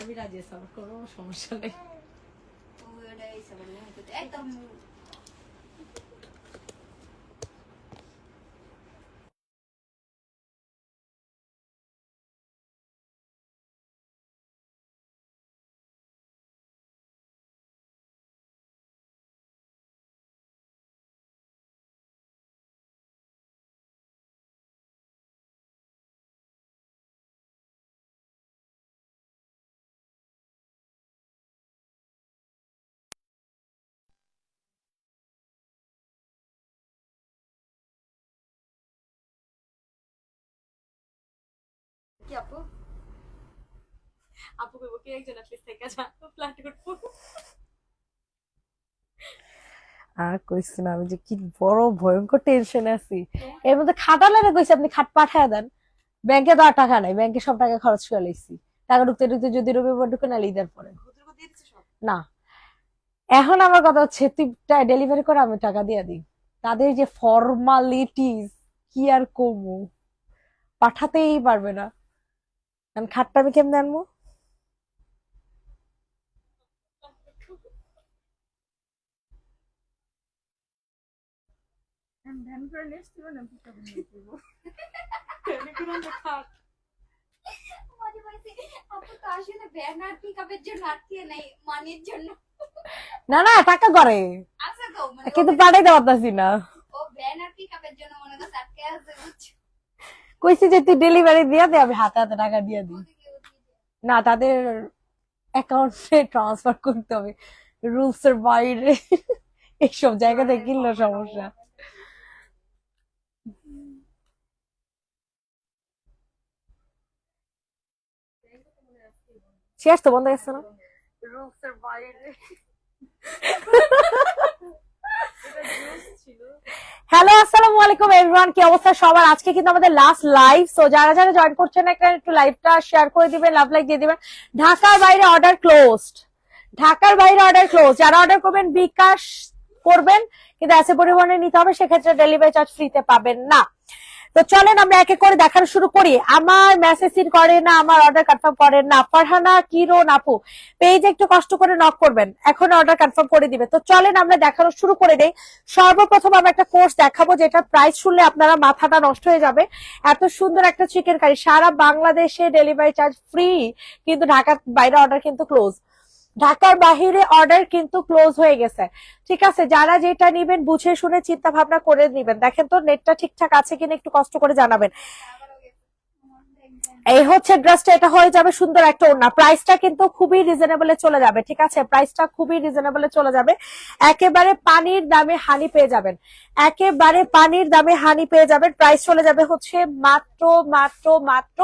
আমি রাজি আছি, আমার কোনো সমস্যা নেই। একদম কি আপু আপু কইব কি একজন অ্যাটলিস্ট থেকে যা ফ্ল্যাট করব। আর কইছি না, আমি যে কি বড় ভয়ঙ্কর টেনশনে আছি। এর মধ্যে খাটালে কইছি আপনি খাট পাঠায় দেন, ব্যাংকে তো আর টাকা নাই, ব্যাংকে সব টাকা খরচ করে লাইছি। টাকা ঢুকতে ঢুকতে যদি রবিবার ঢুকে না ঈদের পরে না। এখন আমার কথা হচ্ছে তুই ডেলিভারি করে আমি টাকা দিয়ে দিই, তাদের যে ফর্মালিটিস কি আর কমু, পাঠাতেই পারবে না। কারণ খাটটা আমি কেমনে আনবো? ধ্যান করে নেক্সট দিবেন আমি পিকআপ নিয়ে দেব। টেলিগ্রাম খাট মজা পাইছি। আপু তো আসলে ব্যানার পিকআপের জন্য আটকে নাই, মানির জন্য। না না, টাকা করে আচ্ছা তো মানে কিন্তু পাঠাইতে পারতাছি না। ও ব্যানার পিকআপের জন্য মনে করছে আটকে আছে বুঝছো। কইছি যে তুই ডেলিভারি দিয়ে দে, আমি হাতে হাতে টাকা দিয়ে দিই। না, তাদের অ্যাকাউন্টে ট্রান্সফার করতে হবে, রুলস এর বাইরে। এইসব জায়গাতে কিনলে সমস্যা। শেষ তো বন্ধ গেছে না? রুলস এর বাইরে হ্যালো, আসসালামু আলাইকুম এভরিওয়ান, কি অবস্থা সবার? আজকে কিন্তু আমাদের লাস্ট লাইভ, সো যারা যারা জয়েন করছেন একটা একটু লাইভটা শেয়ার করে দিবেন, লাভ লাইক দিয়ে দিবেন। ঢাকার বাইরে অর্ডার ক্লোজড, ঢাকার বাইরে অর্ডার ক্লোজ। যারা অর্ডার করবেন বিকাশ করবেন, কিন্তু এসে পরিবহনে নিতে হবে, সেক্ষেত্রে ডেলিভারি চার্জ ফ্রিতে পাবেন না। তো চলেন আমরা এক এক করে দেখানো শুরু করি। আমার মেসেজ সিন করে না, আমার অর্ডার কনফার্ম করেন না। ফারহানা কিরণ আপু পেজ একটু কষ্ট করে নক করবেন, এখন অর্ডার কনফার্ম করে দিবে। তো চলেন আমরা দেখানো শুরু করে দেই। সর্বপ্রথম আমরা একটা কোর্স দেখাবো যেটা প্রাইস শুনলে আপনারা মাথাটা নষ্ট হয়ে যাবে। এত সুন্দর একটা চিকেন কারি, সারা বাংলাদেশে ডেলিভারি চার্জ ফ্রি, কিন্তু ঢাকার বাইরে অর্ডার কিন্তু ক্লোজ। ঢাকার বাহিরে অর্ডার কিন্তু ক্লোজ হয়ে গেছে। ঠিক আছে, যারা যেটা নিবেন বুঝে শুনে চিন্তা ভাবনা করে নিবেন। দেখেন তো নেটটা ঠিকঠাক আছে কিনা, একটু কষ্ট করে জানাবেন। এই হচ্ছে ড্রেসটা, এটা হয়ে যাবে সুন্দর একটা ওড়না। প্রাইসটা কিন্তু খুবই রিজনেবলে চলে যাবে। ঠিক আছে, প্রাইসটা খুবই রিজনেবলে চলে যাবে। একেবারে পানির দামে হানি পেয়ে যাবেন, একেবারে পানির দামে হানি পেয়ে যাবেন। প্রাইস চলে যাবে হচ্ছে মাত্র মাত্র মাত্র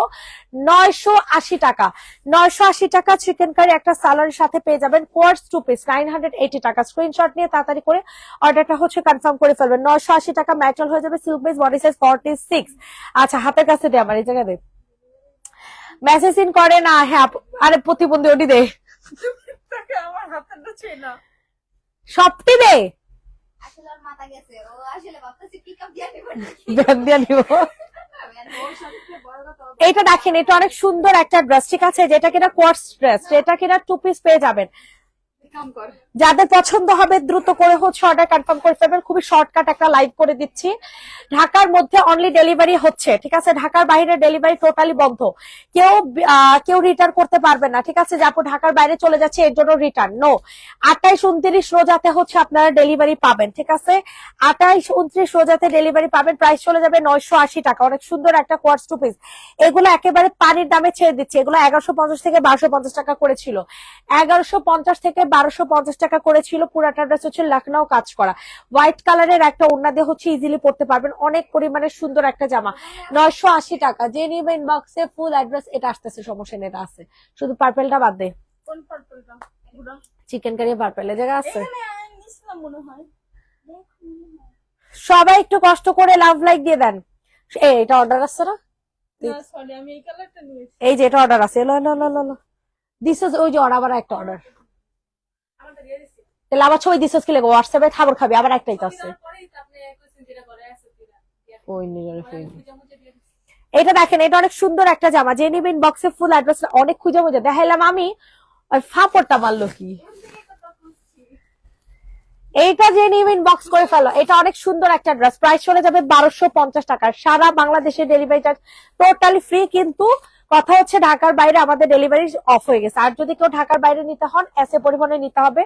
980 টাকা। 980 টাকা চিকেন কারি একটা সালাডের সাথে পেয়ে যাবেন। কোয়ার্স 2 পিস 980 টাকা। স্ক্রিনশট নিয়ে তাড়াতাড়ি করে অর্ডারটা হচ্ছে কনফার্ম করে ফেলবেন। 980 টাকা ম্যাটেরিয়াল হয়ে যাবে সিল্ক বেস, বডি সাইজ 46। আচ্ছা, হাতের কাছে দে, আমার এই জায়গায় দে। মেসেজ ইন করে না। হ্যাঁ, আরে প্রতিবন্ধী ওটি দে, আমার হাতের কাছে না সবটি দে, আসলে ওর মাথা গেছে, ও আসলে ভাবতেছি পিকআপ দিয়ে নিব ব্যান দিয়ে নিব। ওর সাথে বড় কথা এইটা দেখেন, এটা অনেক সুন্দর একটা ড্রেস। ঠিক আছে, যেটা কিনা কোয়ার্স ড্রেস, যেটা কিনা 2 পিস পেয়ে যাবেন। কাম কর। যাদের পছন্দ হবে দ্রুত করে হচ্ছে অর্ডার কনফার্ম করে ফেলবেন। খুবই শর্টকাট একটা লাইভ করে দিচ্ছি। ঢাকার মধ্যে অনলি ডেলিভারি হচ্ছে। ঠিক আছে, ঢাকার বাইরে ডেলিভারি টোটালি বন্ধ। কেউ কেউ রিটার্ন করতে পারবে না। ঠিক আছে, যে আপু ঢাকার বাইরে চলে যাচ্ছে এর জন্য রিটার্ন নো। 28, 29 রোজাতে হচ্ছে আপনারা ডেলিভারি পাবেন। ঠিক আছে, 28, 29 রোজাতে ডেলিভারি পাবেন। প্রাইস চলে যাবে 980 টাকা। অনেক সুন্দর একটা কোয়ার্স 2 পিস। এগুলো একেবারে পানির দামে ছেড়ে দিচ্ছে। এগুলো 1150 থেকে 1250 টাকা করেছিল, 1150 থেকে 1250 টাকা করেছিল। পুরাটা ড্রেস হচ্ছে লখনউ কাজ করা, হোয়াইট কালারের একটা ওড়না দিয়ে হচ্ছে ইজিলি পড়তে পারবেন। অনেক পরিমাণে সুন্দর একটা জামা, 980 টাকা। যে নিবে ইনবক্সে ফুল অ্যাড্রেস এটা আসতেছে, সমস্যা নেই, এটা আছে। শুধু পার্পেলটা বাদ দে, কোন পার্পলটা? পুরো চিকেন কারি পার্পেল এর জায়গা আছে। এখানে নিছিলাম মনে হয়। সবাই একটু কষ্ট করে লাভ লাইক দিয়ে দেন। এটা অর্ডার আছে না? না সরি, আমি এই কালারটা নিয়েছি। এই যে এটা অর্ডার আছে। এলো এলো এলো এলো দিস ইজ ওই যে আবার একটা অর্ডার। আমারটা দিয়ে দিছি। তাহলে আবার ছবি দিস কি লাগে? হোয়াটসঅ্যাপে খাবার খাবি, আবার একটাই তো আছে। তারপরেই তো আপনি কোশ্চেন যেটা করে আছে ওই নিজের ফ্রেন্ড। এটা দেখেন, এটা অনেক সুন্দর একটা জামা, যে নিবেন বক্সে ফুল অ্যাড্রেস অনেক খুঁজে খুঁজে দেখাইলাম আমি, আর ফাপড়টা মারলো কি। এইটা যে নিবেন বক্স করে ফেলো, এটা অনেক সুন্দর একটা ড্রেস, প্রাইস চলে যাবে 1250 টাকা, সারা বাংলাদেশে ডেলিভারি চার্জ টোটালি ফ্রি, কিন্তু কথা হচ্ছে ঢাকার বাইরে আমাদের ডেলিভারি অফ হয়ে গেছে, আর যদি কেউ ঢাকার বাইরে নিতে হন এসএ পরিবহনে নিতে হবে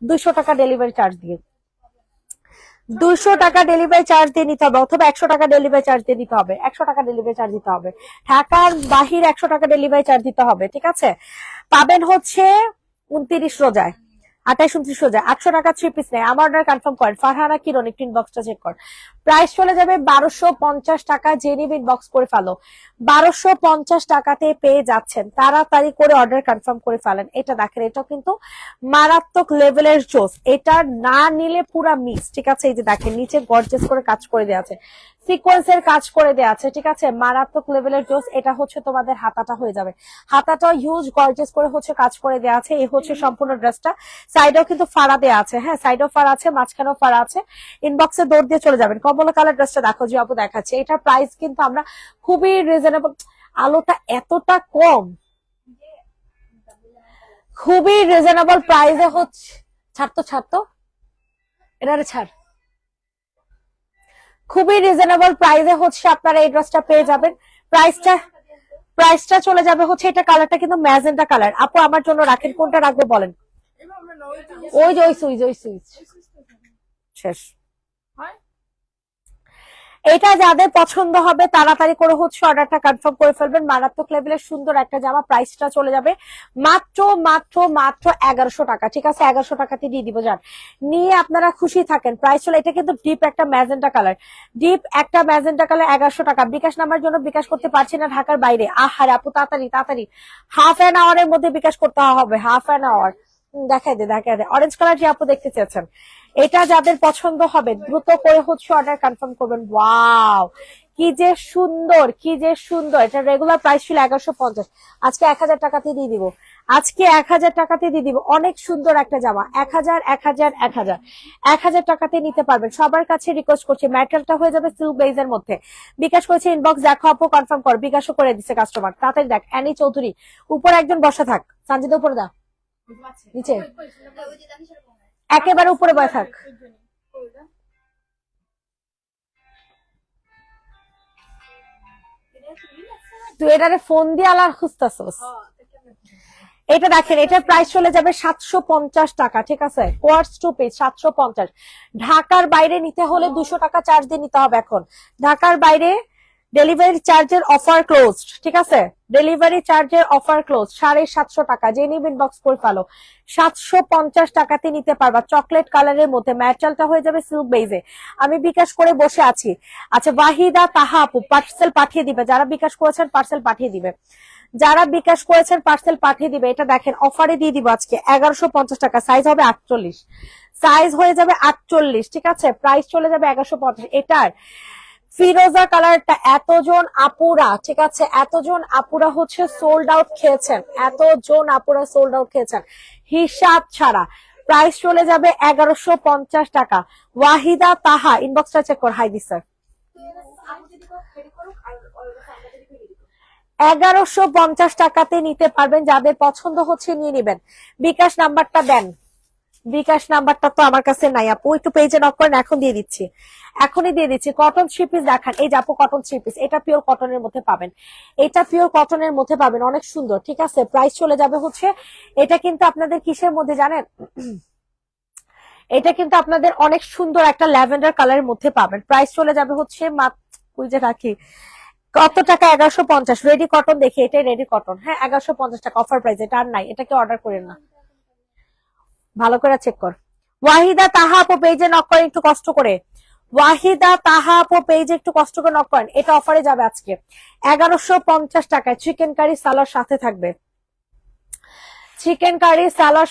200 টাকা ডেলিভারি চার্জ দিয়ে, 200 টাকা ডেলিভারি চার্জ দিয়ে নিতে হবে, অথবা 100 টাকা ডেলিভারি চার্জ দিয়ে নিতে হবে, 100 টাকা ডেলিভারি চার্জ দিতে হবে, ঢাকার বাহির 100 টাকা ডেলিভারি চার্জ দিতে হবে, ঠিক আছে। পাবেন হচ্ছে 29 রোজায়, 28-29 রোজায় 800 টাকা 3 পিস নেই। আমার অর্ডার কনফার্ম করেন, ফারহানা কিরণ, একটু ইনবক্সটা চেক কর। প্রাইস চলে যাবে 1250 টাকা, যে নিবে ইনবক্স করে ফেলো, 1250 টাকাতে পেয়ে যাচ্ছেন, তাড়াতাড়ি করে অর্ডার কনফার্ম করে ফেলেন। এটা দেখেন, এটা কিন্তু মারাত্মক লেভেলের জোস, এটা না নিলে পুরা মিস, ঠিক আছে। এই যে দেখেন নিচে গর্জিয়াস করে কাজ করে দেওয়া আছে, সিকোয়েন্সের কাজ করে দেওয়া আছে, ঠিক আছে, মারাত্মক লেভেলের জোস। এটা হচ্ছে তোমাদের হাতাটা হয়ে যাবে, হাতাটা হিউজ গর্জিয়াস করে হচ্ছে কাজ করে দেওয়া আছে, এই হচ্ছে সম্পূর্ণ ড্রেসটা। সাইডেও কিন্তু ফাড়া দেওয়া আছে, হ্যাঁ সাইডেও ফাড়া আছে, মাঝখানেও ফাড়া আছে। ইনবক্সে দৌড় দিয়ে চলে যাবেন। কমলা কালার ড্রেসটা দেখো যে আপু দেখাচ্ছে, এটার প্রাইস কিন্তু আমরা খুবই রিজনেবল, আলোটা এতটা কম, খুবই রিজনেবল প্রাইসে হচ্ছে। ছাড়তো এটারে ছাড়, খুবই রিজনেবল প্রাইসে হচ্ছে আপনারা এই ড্রেসটা পেয়ে যাবেন। প্রাইসটা চলে যাবে হচ্ছে, এটা কালারটা কিন্তু ম্যাজেন্টা কালার। আপু আমার জন্য রাখেন, কোনটা রাখবো বলেন? ওই যে ওই সুইচ শেষ। এটা যাদের পছন্দ হবে তাড়াতাড়ি করে হচ্ছে অর্ডারটা কনফার্ম করে ফেলবেন। মারাত্মক লেভেলের সুন্দর একটা জামা, প্রাইসটা চলে যাবে মাত্র 1100 টাকা, ঠিক আছে। 1100 টাকাতে দিয়ে দিব, যান নিয়ে আপনারা খুশি থাকেন। প্রাইস চলে, এটা কিন্তু ডিপ একটা ম্যাজেন্টা কালার, 1100 টাকা। বিকাশ নাম্বার জন্য বিকাশ করতে পারছি না ঢাকার বাইরে, আহারে আপু তাড়াতাড়ি হাফ অ্যান আওয়ারের মধ্যে বিকাশ করতে হবে, হাফ অ্যান আওয়ার। দেখাই দে অরেঞ্জ কালার যে আপু দেখতে চেয়েছেন, এটা যাদের পছন্দ হবে দ্রুত করে হচ্ছে অর্ডার কনফার্ম করবেন। ওয়াও কি যে সুন্দর, এটা রেগুলার প্রাইস ছিল 1150, আজকে 1000 টাকাতে দিয়ে দিব, 1000 টাকাতে দিয়ে দিব। অনেক সুন্দর একটা জামা, 1000 টাকাতে নিতে পারবেন। সবার কাছে রিকোয়েস্ট করছি, ম্যাটেরিয়ালটা হয়ে যাবে সিল্ক বেজের মধ্যে। বিকাশ করেছে ইনবক্স দেখো আপু, কনফার্ম কর। বিকাশও করে দিচ্ছে কাস্টমার, তাড়াতাড়ি দেখ। অ্যানি চৌধুরী উপরে একজন বসা থাক, সানজিদা উপরে দা, নিচে একেবারে উপরে বসে থাক। তুই এটারে ফোন দিয়ে আলার খুঁজতেছস। এটা দেখেন, এটার প্রাইস চলে যাবে 750 টাকা, ঠিক আছে। Quartz 2 piece 750। ঢাকার বাইরে নিতে হলে 200 টাকা চার্জ দিয়ে নিতে হবে। এখন ঢাকার বাইরে ডেলিভারি চার্জের অফার ক্লোজড, ঠিক আছে, ডেলিভারি চার্জের অফার ক্লোজ। 750 টাকা, যে নিবে ইনবক্স করে ফেলো, 750 টাকাতে নিতে পারবা। চকলেট কালারের মধ্যে, ম্যাটেরিয়ালটা হয়ে যাবে সিল্ক বেজে। আমি বিকাশ করে বসে আছি। আচ্ছা ওয়াহিদা তাহা আপু পার্সেল পাঠিয়ে দিবে, যারা বিকাশ করেছেন পার্সেল পাঠিয়ে দিবে, এটা দেখেন অফারে দিয়ে দিব আজকে 1150 টাকা। সাইজ হবে 48, সাইজ হয়ে যাবে 48, ঠিক আছে। প্রাইস চলে যাবে 1150। এটার ফিরোজা কালারটা এতজন আপুরা, ঠিক আছে, এতজন আপুরা হচ্ছে সোল্ড আউট খেয়েছেন, হিসাব ছাড়া। প্রাইস চলে যাবে 1150 টাকা। ওয়াহিদা তাহা ইনবক্সটা চেক কর, হাই দিস স্যার। 1150 টাকাতে নিতে পারবেন, যাদের পছন্দ হচ্ছে নিয়ে নিবেন। বিকাশ নাম্বারটা দেন, বিকাশ নাম্বারটা তো আমার কাছে নাই আপু, একটু পেজে নক করেন, এখনই দিয়ে দিচ্ছি। কটন 3 পিস দেখান, এই যে আপু কটন 3 পিস, এটা পিওর কটনের মধ্যে পাবেন, অনেক সুন্দর, ঠিক আছে। প্রাইস চলে যাবে হচ্ছে, এটা কিন্তু আপনাদের কিসের মধ্যে জানেন, এটা কিন্তু আপনাদের অনেক সুন্দর একটা ল্যাভেন্ডার কালারের মধ্যে পাবেন। প্রাইস চলে যাবে হচ্ছে রাখি কত টাকা, 1150। রেডি কটন দেখি, এটাই রেডি কটন, হ্যাঁ 1150 টাকা অফার প্রাইস, এটা আর নাই, এটাকে অর্ডার করেন না, ভালো করে চেক কর। ওয়াহিদা তাহা আপু পেজে নক করেন একটু কষ্ট করে, নক করেন। এটা অফারে যাবে আজকে 1150 টাকায়। চিকেন কারি সালার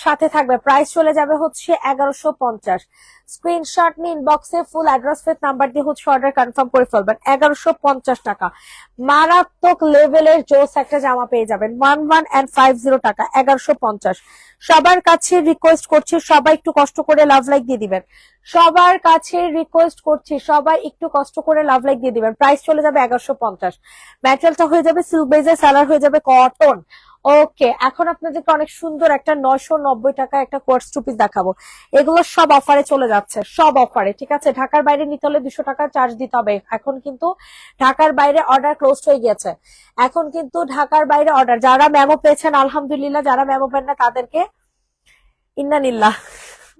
সাথে থাকবে, প্রাইস চলে যাবে হচ্ছে 1150। স্ক্রিনশট নিয়ে ইনবক্সে ফুল অ্যাড্রেস উইথ নাম্বার দিয়ে হচ্ছে অর্ডার কনফার্ম করে ফেলবেন। 1150 টাকা, মারাত্মক লেভেলের জোস একটা জামা পেয়ে যাবেন। 1150 টাকা, 1150। সবার কাছে রিকোয়েস্ট করছি, সবাই একটু কষ্ট করে লাভ লাইক দিয়ে দিবেন, সবার কাছে রিকোয়েস্ট করছি সবাই একটু কষ্ট করে লাভ লাইক দিয়ে দিবেন। প্রাইস চলে যাবে 1150। ম্যাটেরিয়ালটা হয়ে যাবে সিল্ক বেজের, সালোয়ার হয়ে যাবে কটন। ওকে, এখন আপনাদেরকে অনেক সুন্দর একটা 990 টাকা একটা কোয়ার্টজ টু পিস দেখাবো। এগুলো সব অফারে চলে যাচ্ছে, সব অফারে, ঠিক আছে। ঢাকার বাইরে নিতে হলে 200 টাকা চার্জ দিতে হবে। এখন কিন্তু ঢাকার বাইরে অর্ডার ক্লোজ হয়ে গেছে। এখন কিন্তু ঢাকার বাইরে অর্ডার, যারা মেমো পেয়েছেন আলহামদুলিল্লাহ, যারা মেমো পেন না তাদেরকে ইন্নানিল্লাহ।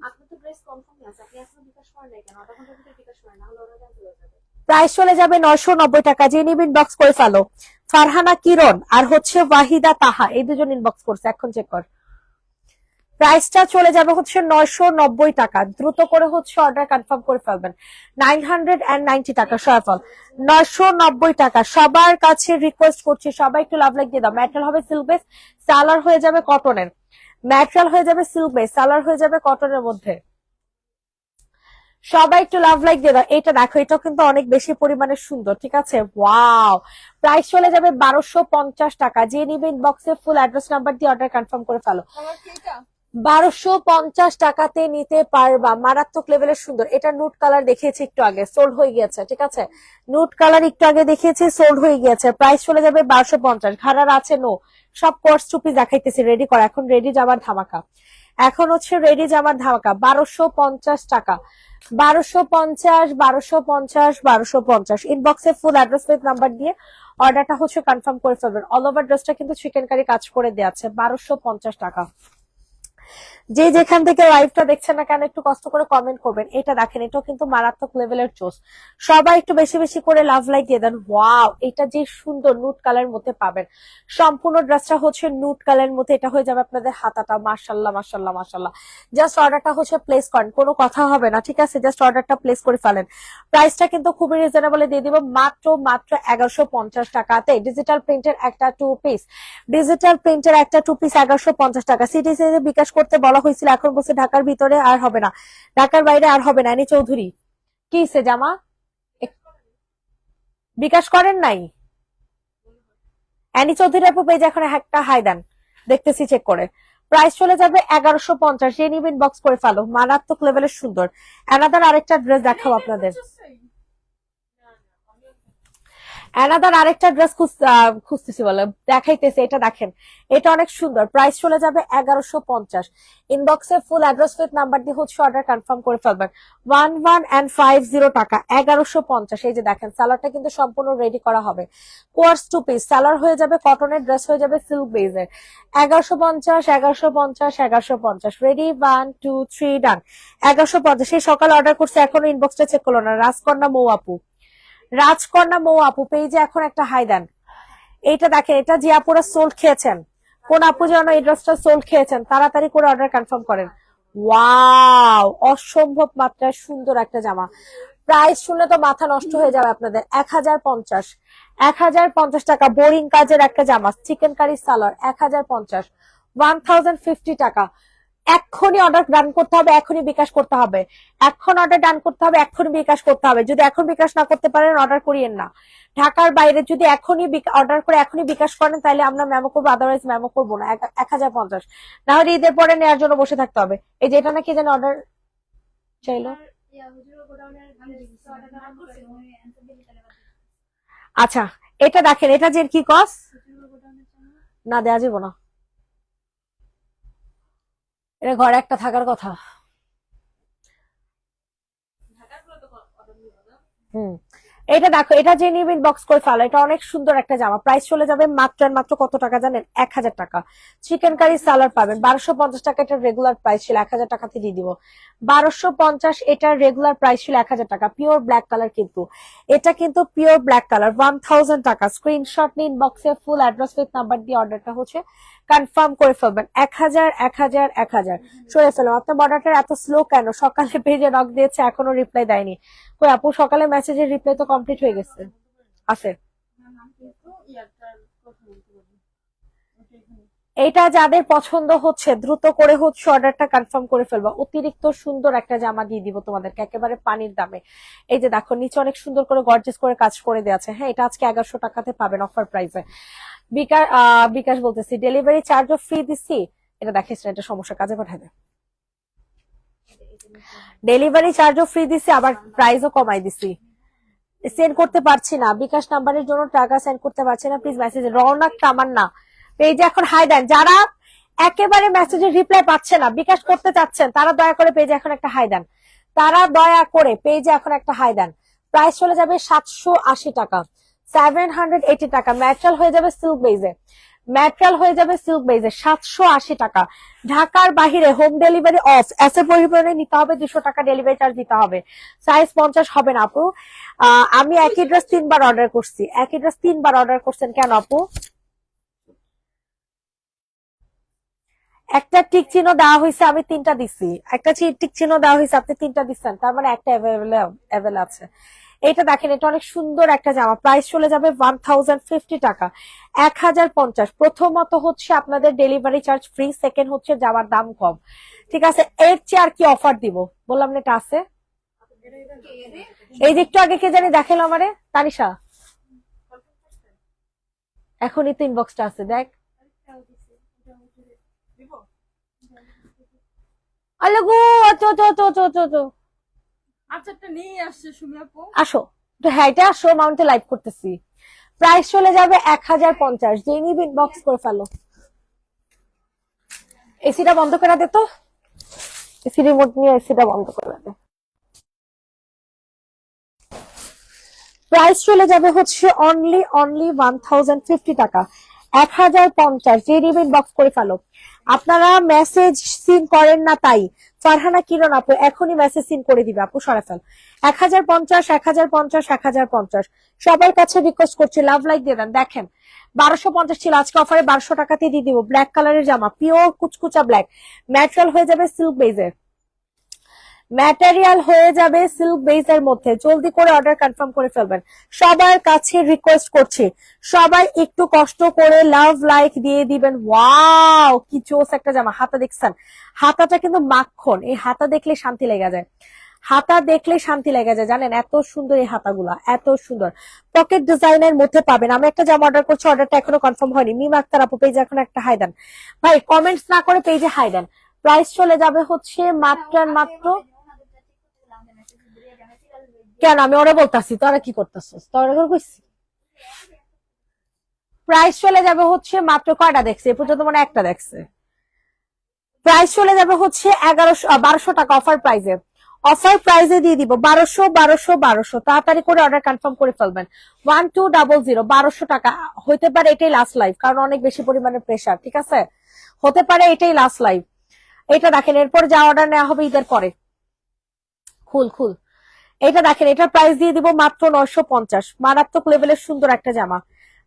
আপনার তো ড্রেস কনফার্ম আছে, আপনি এখনো বিকাশ করেন নাই কেন? আধা ঘন্টার ভিতরে বিকাশ করেন, না হলে ওরা জানতে পারবে। প্রাইস চলে যাবে 990 টাকা। যে নিবেন ইনবক্স করে ফেলো। ফারহানা কিরণ আর হচ্ছে ওয়াহিদা তাহা, এই দুজন ইনবক্স করছে, এখন চেক কর। প্রাইসটা চলে যাবে হচ্ছে 990 টাকা। দ্রুত করে হচ্ছে অর্ডার কনফার্ম করে ফেলবেন। 990 টাকা সয়ফল, 990 টাকা। সবার কাছে রিকোয়েস্ট করছি সবাই একটু লাভ লাইক দিয়ে দাও। ম্যাটেরিয়াল হবে সিল্ক বেস, সালোয়ার হয়ে যাবে কটনের। ম্যাটেরিয়াল হয়ে যাবে সিল্ক বেস, সালোয়ার হয়ে যাবে কটনের মধ্যে। সবাই একটু লাভ লাইক দিয়ে দাও। এটা দেখো, এটাও কিন্তু অনেক বেশি পরিমাণে সুন্দর, ঠিক আছে। ওয়াও, প্রাইস চলে যাবে 1250 টাকা। যে নিবে ইনবক্সে ফুল অ্যাড্রেস নাম্বার দিয়ে অর্ডার কনফার্ম করে ফেলো। আমার কি এটা 1250 টাকাতে নিতে পারবা। মারাত্মক লেভেলের সুন্দর। এটা নুট কালার দেখিয়েছি একটু আগে, সোল্ড হয়ে গিয়েছে, ঠিক আছে। নুট কালার একটু আগে দেখিয়েছি, সোল্ড হয়ে গিয়েছে। প্রাইস চলে যাবে 1250। ঘাড়ার আছে নো, সব কোর্স টুপি দেখাইতেছি, রেডি করা। এখন রেডি যাবার ধামাকা, এখন হচ্ছে রেডি যাবার ধামাকা। 1250 টাকা, 1250, 1250, 1250। ইনবক্সে ফুল অ্যাড্রেস উইথ নাম্বার দিয়ে অর্ডারটা হচ্ছে কনফার্ম করে ফেলবেন। অল ওভার ড্রেসটা কিন্তু চিকেন কারি কাজ করে দেওয়া আছে। 1250 টাকা। যে যেখান থেকে লাইভটা দেখছেন না কেন একটু কষ্ট করে কমেন্ট করবেন। এটা দেখেন, এটাও কিন্তু মারাত্মক লেভেলের চোস। সবাই একটু বেশি বেশি করে লাভ লাইক দিয়ে দেন। ওয়াও, এটা যে সুন্দর নুট কালার মধ্যে পাবেন। সম্পূর্ণ ড্রেসটা হচ্ছে নুট কালার মধ্যে। এটা হয়ে যাবে আপনাদের হাতাটা। মাশাল্লাহ মাশাল্লাহ মাশাল্লাহ। জাস্ট অর্ডারটা হচ্ছে প্লেস করেন, কোনো কথা হবে না, ঠিক আছে। জাস্ট অর্ডারটা প্লেস করে ফেলেন। প্রাইসটা কিন্তু খুবই রিজনেবলে দিয়ে দিব, মাত্র মাত্র 1150 টাকাতে। ডিজিটাল প্রিন্টের একটা টু পিস, ডিজিটাল প্রিন্টের একটা টু পিস 1150 টাকা। সিটিসি বিকাশ করতে বলা হয়েছিল, এখন বলছে ঢাকার ভিতরে আর হবে না, ঢাকার বাইরে আর হবে না। এনি চৌধুরী কি সে জামা বিকাশ করেন নাই? অ্যানি চৌধুরী আপু পেজ এখন একটা হাই দেন, দেখতেছি চেক করে। প্রাইস চলে যাবে 1150। যে নিবেন বক্স করে ফেলো। মারাত্মক লেভেলের সুন্দর। অ্যানাদার আরেকটা ড্রেস দেখাও আপনাদের। অ্যানাদার আরেকটা ড্রেস খুঁজতেছি বলে দেখাইতেছে। এটা দেখেন, এটা অনেক সুন্দর। প্রাইস চলে যাবে 1150। ইনবক্সে ফুল অ্যাড্রেস উইথ নাম্বার দিয়ে হচ্ছে অর্ডার কনফার্ম করে ফেলবেন। 1150 টাকা, 1150। এই যে দেখেন, সালোয়ারটা কিন্তু সম্পূর্ণ রেডি করা হবে। কোয়ার্স টু পিস, সালোয়ার হয়ে যাবে কটনের, ড্রেস হয়ে যাবে সিল্ক বেজের। 1150, 1150, 1150। রেডি, 1 2 3 ডান। 1150। সেই সকালে অর্ডার করছে, এখনো ইনবক্সটা চেক করলো না। রাজকন্যা মৌ আপু, রাজকন্যা মৌ আপু পেজে এখন একটা হাই দেন। এইটা দেখেন, এটা যে আপুরা সোল্ড খেয়েছেন, কোন আপু যেন এই ড্রেসটা সোল্ড খেয়েছেন, তাড়াতাড়ি করে অর্ডার কনফার্ম করেন। ওয়াও, অসম্ভব মাত্রায় সুন্দর একটা জামা। প্রাইস শুনলে তো মাথা নষ্ট হয়ে যাবে আপনাদের। 1050, 1050 টাকা। বোরিং কাজের একটা জামা, চিকেন কারি সালোয়ার, 1050, 1050 টাকা। এক্ষুনি অর্ডার ডান করতে হবে, এখনই বিকাশ করতে হবে। এখন অর্ডার ডান করতে হবে, এখনই বিকাশ করতে হবে। যদি এখন বিকাশ না করতে পারেন অর্ডার করিয়েন না। ঢাকার বাইরে যদি এখনই অর্ডার করে এখনই বিকাশ করেন তাহলে আমরা মেমো করবো, আদারওয়াইজ মেমো করবো না। 1050, না হলে ঈদের পরে নেওয়ার জন্য বসে থাকতে হবে। এই যে এটা নাকি যেন অর্ডার চাইলো। আচ্ছা, এটা দেখেন, এটা যে কি কস না দেওয়া যাবো না, এটা ঘরে একটা থাকার কথা। এটা দেখো, এটা যে নিবেন বক্স করে ফেলো। এটা অনেক সুন্দর একটা জামা। প্রাইস চলে যাবে মাত্র মাত্র কত টাকা জানেন? 1000 টাকা। চিকেন কারি সালোয়ার পাবেন 1250 টাকা। এটা রেগুলার প্রাইস ছিল, 1000 টাকাতে দিয়ে দিব। 1250, এটার রেগুলার প্রাইস ছিল 1000 টাকা। পিওর ব্ল্যাক কালার, কিন্তু এটা কিন্তু পিওর ব্ল্যাক কালার। 1000 টাকা। স্ক্রিনশট নিন, বক্সে ফুল অ্যাড্রেস উইথ নাম্বার দিয়ে অর্ডারটা হচ্ছে কনফার্ম করে ফেলবেন। 1000, 1000, 1000 সরে ফেললাম। আপনার অর্ডারটা এত স্লো কেন? সকালে পেজে নক দিয়েছে, এখনো রিপ্লাই দেয়নি। কই আপু, সকালে মেসেজের রিপ্লাই তো কমপ্লিট হয়ে গেছে। আছে এইটা যাদের পছন্দ হচ্ছে দ্রুত করে হচ্ছে অর্ডারটা কনফার্ম করে ফেলবা। অতিরিক্ত সুন্দর একটা জামা দিয়ে দিব তোমাদেরকে একেবারে পানির দামে। এই যে দেখো, নিচে অনেক সুন্দর করে গর্জিয়াস করে কাজ করে দেওয়া আছে। হ্যাঁ, এটা আজকে 1100 টাকাতে পাবেন অফার প্রাইসে। বিকাশ বলতেছি, ডেলিভারি চার্জও ফ্রি দিচ্ছি। এটা দেখিস না, এটা সমস্যা, কাজে পাঠাবে। ডেলিভারি চার্জও ফ্রি দিছি, আবার প্রাইসও কমাই দিছি। সেন্ড করতে পারছি না, বিকাশ নাম্বারের জন্য টাকা সেন্ড করতে পারছি না, প্লিজ মেসেজ। রওনাক তামান্না পেজে এখন হাই দেন। যারা একেবারে মেসেজের রিপ্লাই পাচ্ছে না, বিকাশ করতে চাচ্ছেন, তারা দয়া করে পেজে এখন একটা হাই দেন। তারা দয়া করে পেজে এখন একটা হাই দেন। প্রাইস চলে যাবে 780 টাকা, 780 টাকা। ম্যাটেরিয়াল হয়ে যাবে সিল্ক বেজে, ম্যাটেরিয়াল হয়ে যাবে সিল্ক বেজে 780 টাকা। ঢাকার বাহিরে হোম ডেলিভারি অফ, এসে পরিবহনে নিতে হবে 200 টাকা ডেলিভারি চার্জ দিতে হবে। সাইজ 50 হবে না আপু। আমি একই ড্রেস 3 বার অর্ডার করছি, একই ড্রেস 3 বার অর্ডার করছেন কেন আপু? একটা টিক চিহ্ন দেওয়া হয়েছে, আমি 3টা দিছি। একটা টিক চিহ্ন দেওয়া হয়েছে, আপনি 3টা দিচ্ছেন, তার মানে একটা অ্যাভেলেবল আছে। এটা দেখেন, এটা অনেক সুন্দর একটা জামা। প্রাইস চলে যাবে 1050 টাকা, 1050। প্রথমত হচ্ছে আপনাদের ডেলিভারি চার্জ ফ্রি, সেকেন্ড হচ্ছে জামার দাম কম। ঠিক আছে, এর চেয়ে আর কি অফার দিব? বললাম না এটা আছে। এই যে একটু আগে কে জানি দেখালো আমারে, তানিশা, এখনই তো ইনবক্সটা আছে, দেখ। আলগু আচ্ছা নিয়ে আসছে সুমি আপু। আসো তো, হ্যাঁ এটা আসো, মাউন্টে লাইভ করতেছি। প্রাইস চলে যাবে 1050। যে নিবে ইনবক্স করে ফেলো। এসিটা বন্ধ করে দে তো, এসি রিমোট নিয়ে এসিটা বন্ধ করে দে। প্রাইস চলে যাবে হচ্ছে অনলি 1050 টাকা, 1050। যে নিবে ইনবক্স করে ফেলো। আপনারা মেসেজ সিন করেন না, তাই ফারহানা কিরণ আপু এখনই মেসেজ সিন করে দিবে আপু, সরা ফেল। 1050, 1050, 1050। সবার কাছে রিকোয়েস্ট করছি, লাভ লাইক দিয়ে দেন। দেখেন 1250 ছিল, আজকে অফারে 1200 টাকাতে দিয়ে দিব। ব্ল্যাক কালারের জামা, পিওর কুচকুচা ব্ল্যাক। ম্যাটেরিয়াল হয়ে যাবে সিল্ক বেজের, ম্যাটেরিয়াল হয়ে যাবে সিল্ক বেজের মধ্যে। জলদি করে অর্ডার কনফার্ম করে ফেলবেন। সবার কাছে রিকোয়েস্ট করছি, সবাই একটু কষ্ট করে লাভ লাইক দিয়ে দিবেন। ওয়াও কি জোস একটা জামা। হাতা দেখছেন, হাতাটা কিন্তু মাখন। এই হাতা দেখলে শান্তি লেগে যায়, হাতা দেখলে শান্তি লেগে যায়। জানেন এত সুন্দর এই হাতাগুলা, এত সুন্দর। পকেট ডিজাইনের মধ্যে পাবেন। আমি একটা জামা অর্ডার করছি, অর্ডারটা এখনো কনফার্ম হয়নি। মিম আক্তার আপু পেজে এখন একটা হাই দেন ভাই, কমেন্টস না করে পেজে হাই দেন। প্রাইস চলে যাবে হচ্ছে মাত্র মাত্র, কেন আমি ওরা বলতাছি, তোরা কি করতেছিস? তোরা কইছি প্রাইস চলে যাবে হচ্ছে মাত্র, কয়টা দেখছে এ পর্যন্ত? মানে একটা দেখছে। প্রাইস চলে যাবে হচ্ছে 1200 টাকা অফার প্রাইজে, অফার প্রাইজে দিয়ে দিব 1200। তাড়াতাড়ি করে অর্ডার কনফার্ম করে ফেলবেন। 1200, 1200 টাকা। হইতে পারে এটাই লাস্ট লাইভ, কারণ অনেক বেশি পরিমাণে প্রেসার। ঠিক আছে, হতে পারে এটাই লাস্ট লাইভ। এটা দেখেন, এরপর যা অর্ডার নেওয়া হবে ঈদের পরে। খুল এটা দেখেন, এটার প্রাইস দিয়ে দিব মাত্র 950। মারাত্মক লেভেলের সুন্দর একটা জামা,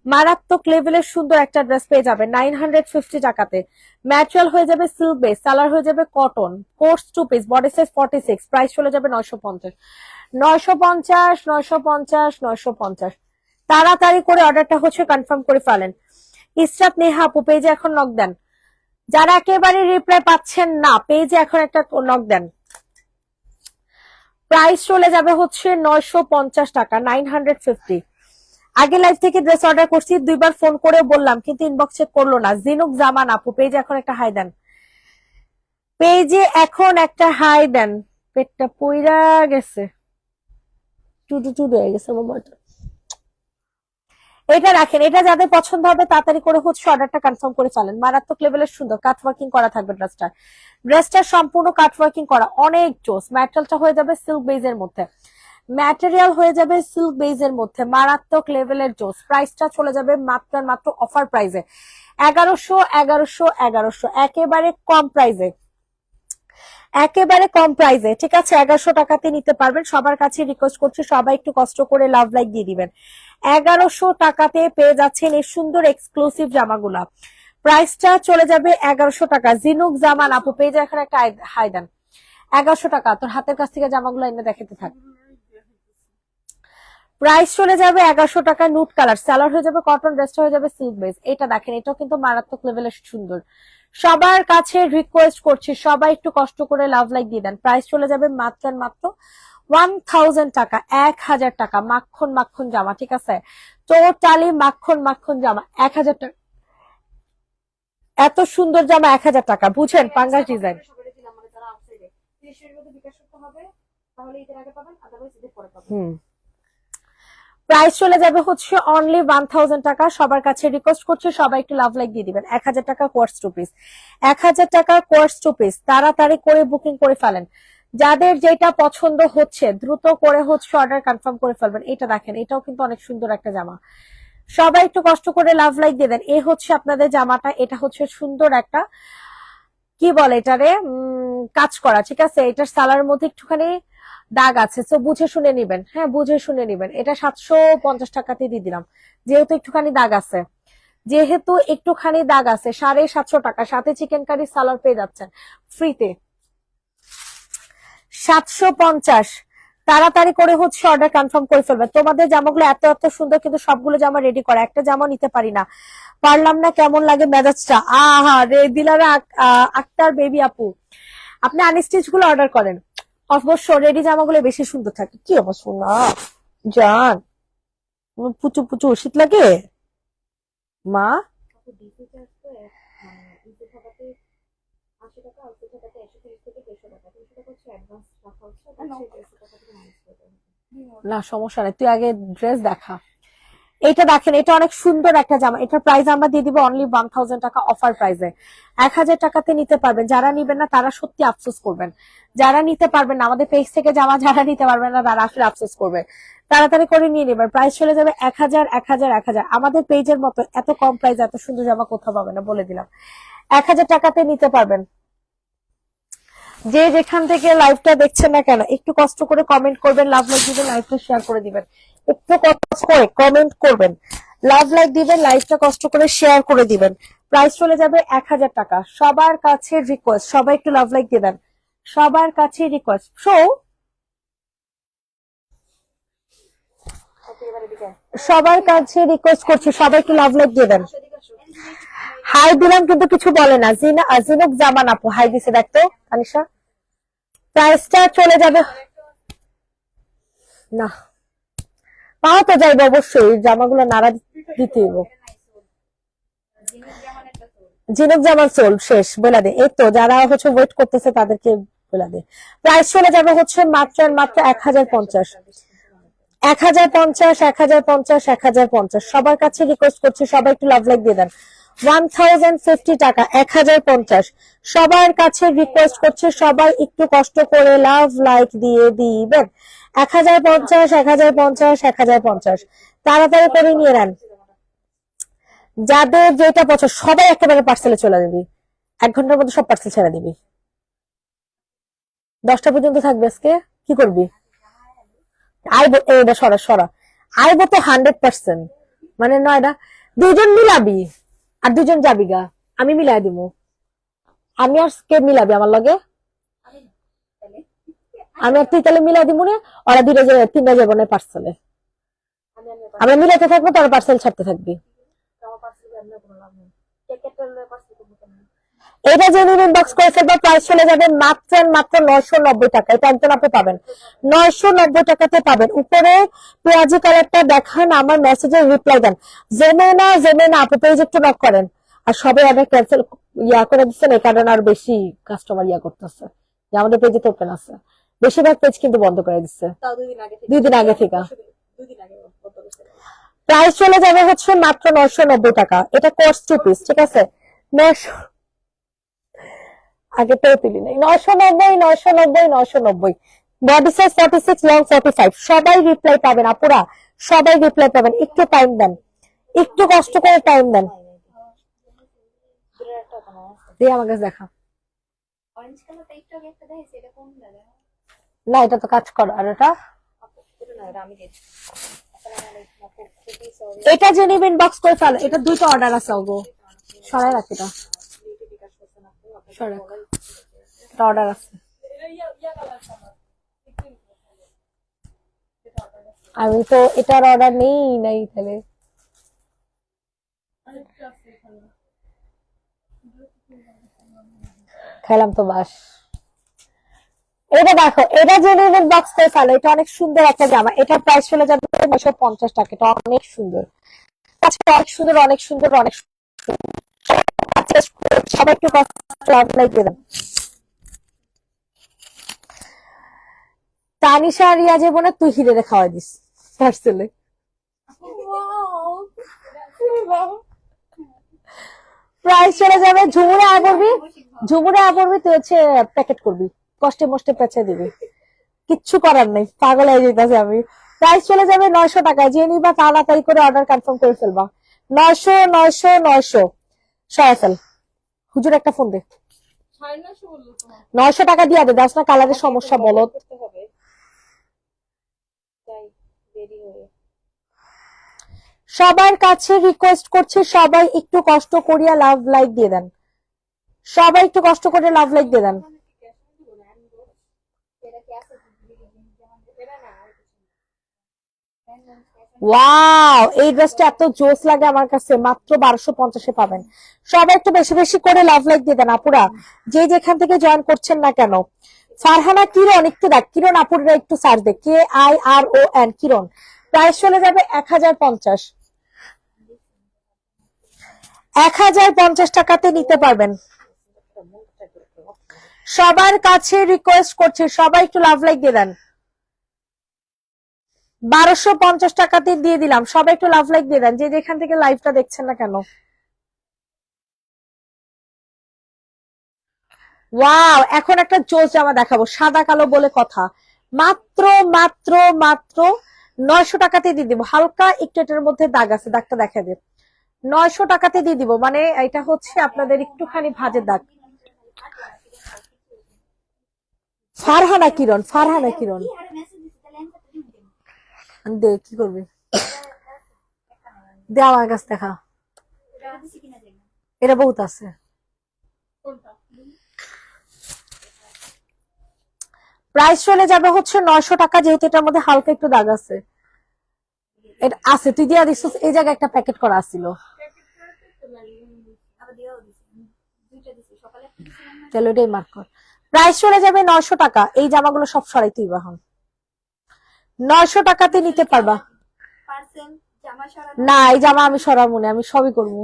মারাত্মক লেভেলের সুন্দর একটা ড্রেস পেয়ে যাবে 950 টাকাতে। ম্যাটেরিয়াল হয়ে যাবে সিল্ক বেস, কালার হয়ে যাবে cotton, course 2 piece, body size 46। Price চলে যাবে 950। তাড়াতাড়ি করে অর্ডারটা হচ্ছে কনফার্ম করে ফেলেন। ইসরাত নেহা আপু পেজে এখন নক দেন। যারা একেবারে রিপ্লাই পাচ্ছেন না, পেজে এখন একটা নক দেন। প্রাইস চলে যাবে হচ্ছে 950 টাকা, 950। আগে লাইভ থেকে ড্রেস অর্ডার করছি, 2বার ফোন করে বললাম, কিন্তু ইনবক্স চেক করলো না। জিনুক জামান আপু পেজে এখন একটা হাই দেন, পেজে এখন একটা হাই দেন। পেটটা পইরা গেছে, টুটু হয়ে গেছে মোবাইলটা। এটা রাখেন, এটা যাদের পছন্দ হবে তাড়াতাড়ি করে হচ্ছে অর্ডারটা কনফার্ম করে ফেলেন। মারাত্মক লেভেলের সুন্দর কাট ওয়ার্কিং করা থাকবে ড্রেসটা, ড্রেসটা সম্পূর্ণ কাট ওয়ার্কিং করা, অনেক জোস। ম্যাটেরিয়ালটা হয়ে যাবে সিল্ক বেজের মধ্যে, ম্যাটেরিয়াল হয়ে যাবে সিল্ক বেজের মধ্যে, মারাত্মক লেভেলের জোস। প্রাইসটা চলে যাবে মাত্র অফার প্রাইসে 1100। একেবারে কম প্রাইসে, একেবারে কম প্রাইসে। ঠিক আছে, 1100 টাকাতে নিতে পারবেন। সবার কাছে রিকোয়েস্ট করছি, সবাই একটু কষ্ট করে লাভ লাইক দিয়ে দিবেন। 1100 টাকাতে পেয়ে যাচ্ছেন এই সুন্দর এক্সক্লুসিভ জামাগুলা। প্রাইসটা চলে যাবে 1100 টাকা। জিনুক জামান আপু পেজে এখন একটা হাই দেন। 1100 টাকা। তোর হাতের কাছ থেকে জামাগুলো এনে দেখাতে থাক। প্রাইস চলে যাবে 1100 টাকা। নুট কালার, সালোয়ার হয়ে যাবে কটন, ড্রেসটা হয়ে যাবে সিল্ক বেস। এটা দেখেন, এটাও কিন্তু মারাত্মক লেভেলের সুন্দর। সবার কাছে রিকোয়েস্ট করছি, সবাই একটু কষ্ট করে লাভ লাইক দিয়ে দেন। প্রাইস চলে যাবে মাত্র 1000 টাকা, 1000 টাকা। মাখন জামা, ঠিক আছে, টোটালি মাখন জামা, 1000 টাকা। এত সুন্দর জামা 1000 টাকা, বুঝেন? পাঙ্গাস ডিজাইন। 30 এর মধ্যে বিকাশ করতে হবে, তাহলে ঈদের আগে পাবেন, আদারওয়াইজ ঈদের পরে পাবেন। প্রাইস চলে যাবে হচ্ছে অনলি 1000 টাকা। সবার কাছে রিকোয়েস্ট করছি সবাই একটু লাভ লাইক দিয়ে দিবেন। 1000 টাকা কোর্স টু পিস, 1000 টাকা কোর্স টু পিস। তাড়াতাড়ি করে বুকিং করে ফেলেন। যাদের যেটা পছন্দ হচ্ছে দ্রুত করে হচ্ছে অর্ডার কনফার্ম করে ফেলবেন। এটা দেখেন, এটাও কিন্তু অনেক সুন্দর একটা জামা। সবাই একটু কষ্ট করে লাভ লাইক দিয়ে দেন। এ হচ্ছে আপনাদের জামাটা, এটা হচ্ছে সুন্দর একটা কি বলে এটারে কাজ করা, ঠিক আছে। এটার সালার মধ্যে একটুখানি দাগ আছে, তো বুঝে শুনে নিবেন। হ্যাঁ, বুঝে শুনে নিবেন। এটা 750 টাকাতে দিয়ে দিলাম, যেহেতু একটুখানি দাগ আছে। 750 টাকা, সাথে চিকেন কারি সালার পেয়ে যাচ্ছেন ফ্রিতে। 750। তাড়াতাড়ি করে হচ্ছে অর্ডার কনফার্ম করে ফেলবেন। তোমাদের জামাগুলো এত এত সুন্দর, কিন্তু সবগুলো জামা রেডি করা, একটা জামা নিতে পারি না, পারলাম না। কেমন লাগে মেজাজটা? আহা রে দিলারা। আক্তার বেবি আপু, আপনি আনস্টিচ গুলো অর্ডার করেন, অবশ্য রেডি জামাগুলো বেশি সুন্দর থাকে। কি অবশ্য না জান, পুচু পুচু শীত লাগে মা। আপু ডিসি চার্জ তো ডিসি থাকাতে 80 টাকা, আউটসে থাকাতে 130 থেকে 150 টাকা। 300 টাকা হচ্ছে অ্যাডভান্স রাখা হচ্ছে, আর 150 টাকা থেকে মাইনাস করে দেওয়া হবে। না সমস্যা নেই, তুই আগে ড্রেস দেখা। এটা দেখেন, এটা অনেক সুন্দর একটা জামা। এটার প্রাইস আমরা দিয়ে দিব অনলি 1000 টাকা অফার প্রাইসে। 1000 টাকাতে নিতে পারবেন। যারা নিবেন না তারা সত্যি আফসোস করবেন। যারা নিতে পারবেন না, আমাদের পেজ থেকে জামা যারা নিতে পারবেন না তারা আসলে আফসোস করবে। তাড়াতাড়ি করে নিয়ে নেবেন। প্রাইস চলে যাবে 1000 1000 1000। আমাদের পেজের মতো এত কম প্রাইস এত সুন্দর জামা কোথাও পাবেন না, বলে দিলাম। 1000 টাকাতে নিতে পারবেন। যে যেখান থেকে লাইভটা দেখছেন না কেন, একটু কষ্ট করে কমেন্ট করবেন, লাভ লাইক দিবেন, লাইভটা শেয়ার করে দিবেন। একটু কষ্ট করে কমেন্ট করবেন, লাভ লাইক দিবেন, লাইভটা কষ্ট করে শেয়ার করে দিবেন। প্রাইস চলে যাবে 1000 টাকা। সবার কাছে রিকোয়েস্ট, সবাই একটু লাভ লাইক দিবেন। সবার কাছে রিকোয়েস্ট। ওকে, এবারে বিকাশ। সবার কাছে রিকোয়েস্ট করছি সবাই একটু লাভ লাইক দিবেন। হাই দিলাম কিন্তু কিছু বলে না। জিনুক জামান আপু হাই দিছে, দেখতো আনিশা। প্রাইসটা চলে যাবে না, পাওয়া তো যাইবে অবশ্যই, জামাগুলো নাড়া দিতে হইব। জিনুক জামান সোল শেষ বলে দে। এই তো যারা হচ্ছে ওয়েট করতেছে তাদেরকে বলে দে। প্রাইস চলে যাবে হচ্ছে মাত্র 1050। 1050 1050 1050। সবার কাছে রিকোয়েস্ট করছি সবাই একটু লাভ লাইক দিয়ে দেন। 1050 টাকা 1050। সবার কাছে রিকোয়েস্ট করছি সবাই একটু কষ্ট করে লাভ লাইক দিয়ে দিবেন। 1050 1050 1050। তাড়াতাড়ি করে নিয়ে নেন। যাদের যেটা পছন্দ সবাই একেবারে পার্সেলে চলে যাবি। 1 ঘন্টার মধ্যে সব পার্সেল ছেড়ে দিবি। 10টা পর্যন্ত থাকবে আজকে, কি করবি? আইবো এইটা সরা আইবো তো 100%। মানে নয়টা 2জন মিলাবি আর 2জন যাবি গা, আমি মিলাই দিব। আমি আর কে মিলাবি আমার লগে? আমি আর তুই তাহলে মিলাই দিব না। ওরা 3টা যাবো না পার্সেলে। আমরা মিলাইতে থাকবো, তোরা পার্সেল ছাড়তে থাকবি। এটা যে ইনবক্স করে ফেলবো, প্রাইস চলে যাবে মাত্র 990 টাকা। এটা একজন আপনি পাবেন 990 টাকাতে পাবেন। উপরে পেঁয়াজি কালারটা দেখান, আমার মেসেজে রিপ্লাই দেন। জেমে না আপু পেজ একটু নক করেন। আর সবাই অনেক ক্যান্সেল করে দিচ্ছেন, এই কারণে আর বেশি কাস্টমার করতেছে যে আমাদের পেজে তো ওপেন আছে। বেশিরভাগ পেজ কিন্তু বন্ধ করে দিচ্ছে 2 দিন আগে থেকে। প্রাইস চলে যাবে হচ্ছে মাত্র 990 টাকা। এটা কোর্স 2 পিস, ঠিক আছে। 900 আগে পেয়ে তুলি নাই। 990 বডি সাইজ 46, লং 45। সবাই রিপ্লাই পাবেন আপুরা, সবাই রিপ্লাই পাবেন। একটু টাইম দেন, একটু কষ্ট করে টাইম দেন। দিয়ে আমার কাছে দেখা। অরেঞ্জ কালারটা একটু আগে একটা দেখাইছে, এটা কোন দাদা? না এটা তো কাজ করো। আর এটা এটা যে নিবেন বক্স করে ফেলো। এটা 2টা অর্ডার আছে ওগো, সরাই রাখি এটা, সরাই এটা অর্ডার আছে। আমি তো এটার অর্ডার নেই নাই, তাহলে খেলাম তো বাস। এটা দেখো, এটা যে নিবেন বক্স করে ফেলো। এটা অনেক সুন্দর একটা জামা। এটার প্রাইস চলে যাবে 950 টাকা। এটা অনেক সুন্দর, অনেক সুন্দর, অনেক সুন্দর, অনেক সুন্দর। সবাই একটু লাভ লাইক দেবেন। তানিশা আর রিয়া যে বোনে তুই হিরে খাওয়াই দিস পার্সেলে। প্রাইস চলে যাবে। ঝুমুরে আয় করবি, ঝুমুরে আয় করবি, তুই হচ্ছে প্যাকেট করবি, কষ্টে মষ্টে পেঁচে দিবি, কিচ্ছু করার নেই, পাগল হয়ে যেতেছে আমি। প্রাইস চলে যাবে 900 টাকায়, যে নিবা তাড়াতাড়ি করে অর্ডার কনফার্ম করে ফেলবা। 900 900 900 সয়াফেল। হুজুর একটা ফোন দে, 950 বললো তোমার। 900 টাকা দিয়ে দে, দাস না কালারের সমস্যা বলো। করতে হবে তাই দেরি হয়ে সবার কাছে রিকোয়েস্ট করছি, সবাই একটু কষ্ট করিয়া লাভ লাইক দিয়ে দেন, সবাই একটু কষ্ট করে লাভ লাইক দিয়ে দেন। এটা কি আছে এটা না ওয়াও, এই ড্রেসটা এত জোস লাগে আমার কাছে, মাত্র 1250-এ পাবেন। সবাই একটু বেশি বেশি করে লাভ লাইক দিয়ে দেন আপুরা, যে যেখান থেকে জয়েন করছেন না কেন। ফারহানা কিরণ একটু দেখ, কিরণ আপুরা একটু সার্চ দে, KIRON কিরণ। প্রাইস চলে যাবে 1050, 1050 টাকাতে নিতে পারবেন। সবার কাছে রিকোয়েস্ট করছি, সবাই একটু লাভ লাইক দিয়ে দেন। 1250 টাকাতে দিয়ে দিলাম, সবাই একটু লাভ লাইক দিয়ে দেন, যে যেখান থেকে লাইভটা দেখছেন না কেন। ওয়াও, এখন একটা জোস জামা দেখাবো, সাদা কালো বলে কথা, মাত্র মাত্র মাত্র 900 টাকাতে দিয়ে দিব। হালকা একটু এটার মধ্যে দাগ আছে, দাগটা দেখা দেব। 900 টাকাতে দিয়ে দিব, মানে এটা হচ্ছে আপনাদের একটুখানি ভাজের দাগ। ফারহানা কিরণ, ফারহানা কিরণ কি আর মেসেজ দিছে তাহলে আমি কত দিন দে, কি করবি দে, আমার কাছে দেখা, এটা দিছি কিনা জানি না। এটা বহুত আছে। কোনটা? প্রাইস চলে যাবে হচ্ছে 900 টাকা, যেহেতু এটার মধ্যে হালকা একটু দাগ আছে। এটা আছে, তুই দিয়া দিছিস, এই জায়গায় একটা প্যাকেট করা আছিল, আবার দিয়েও দিছি, দুইটা দিছি, সকালে একটা দিছিলাম না। তাহলে ওটাই মার্ক কর। প্রাইস চলে যাবে 900 টাকা, এই জামাগুলো সব সরাই তুই বাহন, 900 টাকাতে নিতে পারবা। পার্সেল জামা সরা না, এই জামা আমি সরাবো না, আমি সবই করবো।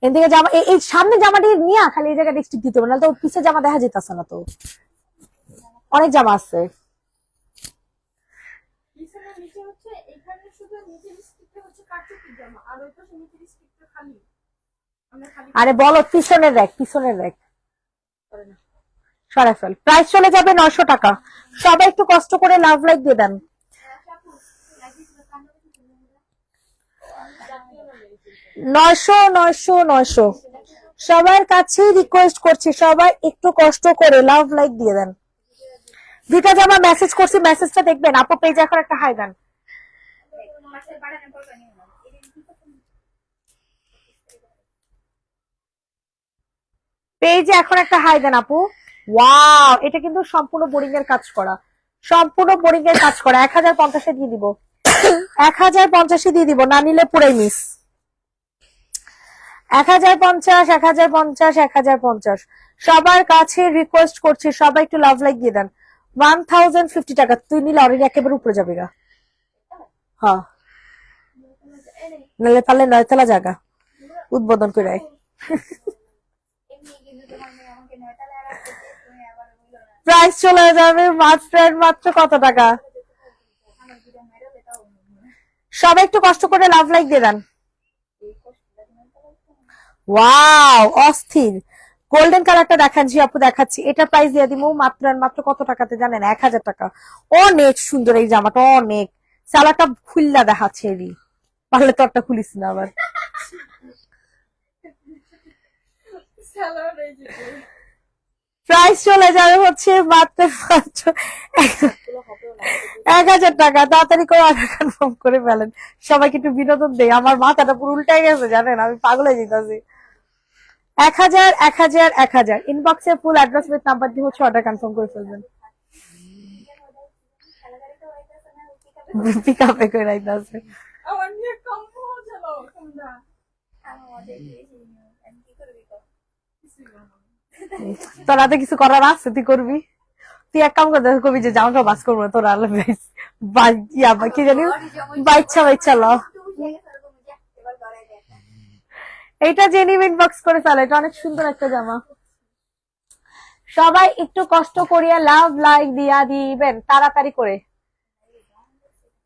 এদিকে জামা, এই সামনে জামাটি নিয়ে খালি এই জায়গাটা স্টিক দিতে হবে, না তো পিছে জামা দেখা যেতেছে না, তো অনেক জামা আছে। পিছনের নিচে হচ্ছে এখানে শুধু নিচের স্টিকটা হচ্ছে কাটচুপির জামা, আর ওই পাশে নিচের স্টিকটা খালি। আমরা খালি আরে বলো, পিছনের র্যাক, পিছনের র্যাক সরাই ফেল। প্রাইস চলে যাবে 900 টাকা, সবাই একটু কষ্ট করে লাভ লাইক দিয়ে দেন। 900 900 900 সবার কাছে রিকোয়েস্ট করছি, সবাই একটু কষ্ট করে লাভ লাইক দিয়ে দেন। দুইটা জামা মেসেজ করছি, মেসেজটা দেখবেন আপু, পেজে এখন একটা হাই দেন। পার্সেল পাঠানোর পর নিও না এটা কি করতে পেজে এখন একটা হাই দেন আপু। ওয়াও, এটা কিন্তু সম্পূর্ণ বোরিং এর কাজ করা, সম্পূর্ণ বোরিং এর কাজ করা। 1050-এ দিয়ে দিব, 1050-এ দিয়ে দিব, না নিলে পুরাই মিস। 1050 1050 1050 সবার কাছে রিকোয়েস্ট করছি, সবাই একটু লাভ লাইক দিয়ে দেন। 1050 টাকা, তুই নিলে অলরেডি একেবারে উপরে যাবে গা। হ্যাঁ, নাহলে তাহলে 9তলা জায়গা উদ্বোধন করে আয়। এমনি কিন্তু তোমার মেয়ে আমাকে নয়টালে আর আসছে, তুমি আবার বললো না প্রাইস চলে যাবে মাত্র কত টাকা। আমার দুটো মেরোলে তাও সবাই একটু কষ্ট করে লাভ লাইক দিয়ে দেন। ওয়াও, অস্থির গোল্ডেন কালারটা দেখাচ্ছি আপু, দেখাচ্ছি। এটা প্রাইস দিয়ে দিব মাত্র মাত্র কত টাকাতে জানেন? 1000 টাকা। অনেক সুন্দর এই জামাটা, অনেক। সালাটা খুললা দেখাচ্ছে এরই, পারলে তো একটা খুলিস না আবার। স্যালাড এই যে প্রাইস চলে যাবে হচ্ছে মাত্র 1000 টাকা। তাড়াতাড়ি করে অর্ডার কনফার্ম করে ফেলেন, সবাইকে একটু বিনোদন দেয়। আমার মাথাটা পুরো উল্টাই গেছে জানেন, আমি পাগল হয়ে যেতেছি। 1000 1000 1000 ইনবক্সে ফুল অ্যাড্রেস উইথ নাম্বার দিয়ে হচ্ছে অর্ডার কনফার্ম করে ফেলবেন। পিক আপে করে রাখতে আমার নিয়ে কম্বো ছিল তোমরা আমাদের আমি কি করবি কর তোর হাতে কিছু করার আছে, তুই করবি। তুই এক কাম করতে কবি যে জামাটা বাস করবো না, তোর আলো কি জানি বাইচ্ছা বাইচ্ছা ল। এবার গড়াই দেখ এইটা জেনি ইনবক্স করে ফেলে, এটা অনেক সুন্দর একটা জামা। সবাই একটু কষ্ট করিয়া লাভ লাইক দিয়া দিবেন তাড়াতাড়ি করে।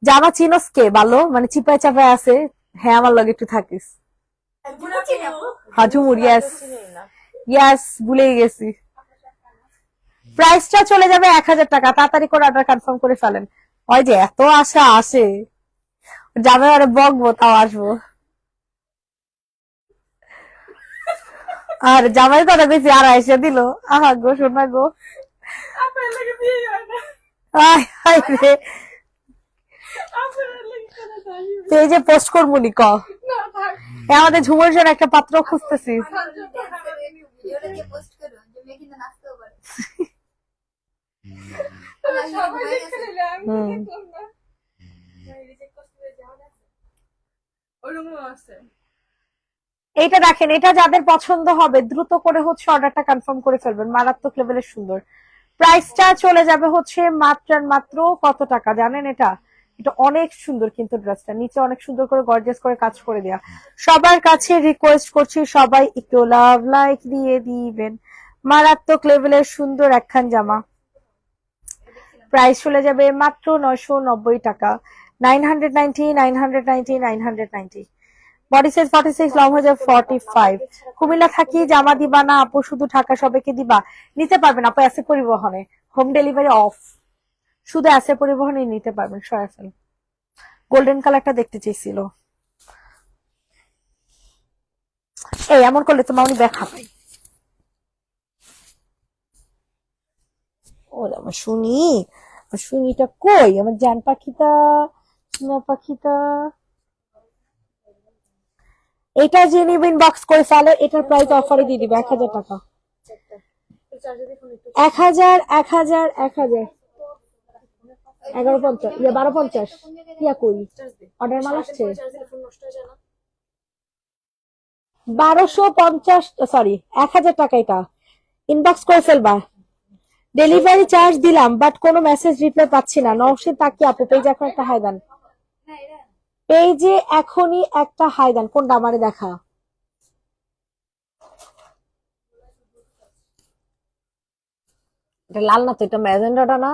জামা চিনস কে ভালো, মানে চিপায় চাপায় আছে? হ্যাঁ আমার লগে একটু থাকিস। হাজুমুর, ইয়েস ইয়েস, ভুলেই গেছি। প্রাইসটা চলে যাবে 1000 টাকা, তাড়াতাড়ি করে অর্ডার কনফার্ম করে ফেলেন। ওই যে এত আশা আসে, যাবে আরে বকবো তাও আসবো। আর জামাই কথা বেশি আর এসে দিল, আহা গো শোনা গো, আপনার লাগে বিয়ে হয় না, আয় হায় রে। আপনার লাগে কেন তাই? তো এই যে পোস্ট করবো নি ক, না থাক, এ আমাদের ঝুমুর জন্য একটা পাত্র খুঁজতেছি। ভিডিওটা দিয়ে পোস্ট করো যে মেয়ে কিন্তু নাচতেও পারে। সবাই দেখতে নিলে আমি তো দেখলাম না। রিজেক্ট করতে যাওয়া আছে, ওরকম আছে। এইটা দেখেন, এটা যাদের পছন্দ হবে দ্রুত করে হচ্ছে অর্ডারটা কনফার্ম করে ফেলবেন, মারাত্মক লেভেলের সুন্দর। প্রাইসটা চলে যাবে হচ্ছে মাত্র মাত্র কত টাকা জানেন? এটা এটা অনেক সুন্দর কিন্তু ড্রেসটা নিচে অনেক সুন্দর করে গর্জিয়াস করে কাজ করে দেয়া। সবার কাছে রিকোয়েস্ট করছি সবাই একটু লাভ লাইক দিয়ে দিবেন। মারাত্মক লেভেলের সুন্দর একখান জামা, প্রাইস চলে যাবে মাত্র 990 টাকা। 990, 990, 990। বডি সাইজ 46, লং হয়ে যাবে 45। কুমিল্লা থাকি জামা দিবা না আপু, শুধু ঢাকা সবাইকে দিবা? নিতে পারবেন আপু এসে পরিবহনে, হোম ডেলিভারি অফ, শুধু এসে পরিবহনে নিতে পারবেন। সরাসরি গোল্ডেন কালারটা দেখতে চেয়েছিল, এই এমন করলে তো মাউনি দেখা পাই। ও আমার শুনি, শুনিটা কই আমার জান পাখিটা, সোনা পাখিটা। এটা যে নিবেন বক্স করে ফেলো, এটার প্রাইস অফারে দিয়ে দিবে 1000 টাকা। 1000, 1000, 1000, 1150, ইয়া 1250, ইয়া কই অর্ডার মাল আসছে 1250, সরি 1000 টাকা। এটা ইনবক্স করে ফেলবা। ডেলিভারি চার্জ দিলাম বাট কোনো মেসেজ রিপ্লাই পাচ্ছি না। নওশিন তাকি আপু পেজে এখন একটা হাই দেন, পেজে এখনই একটা হাই দেন। কোনটা আমারে দেখা? এটা লাল না তো, এটা ম্যাজেন্ডাটা না?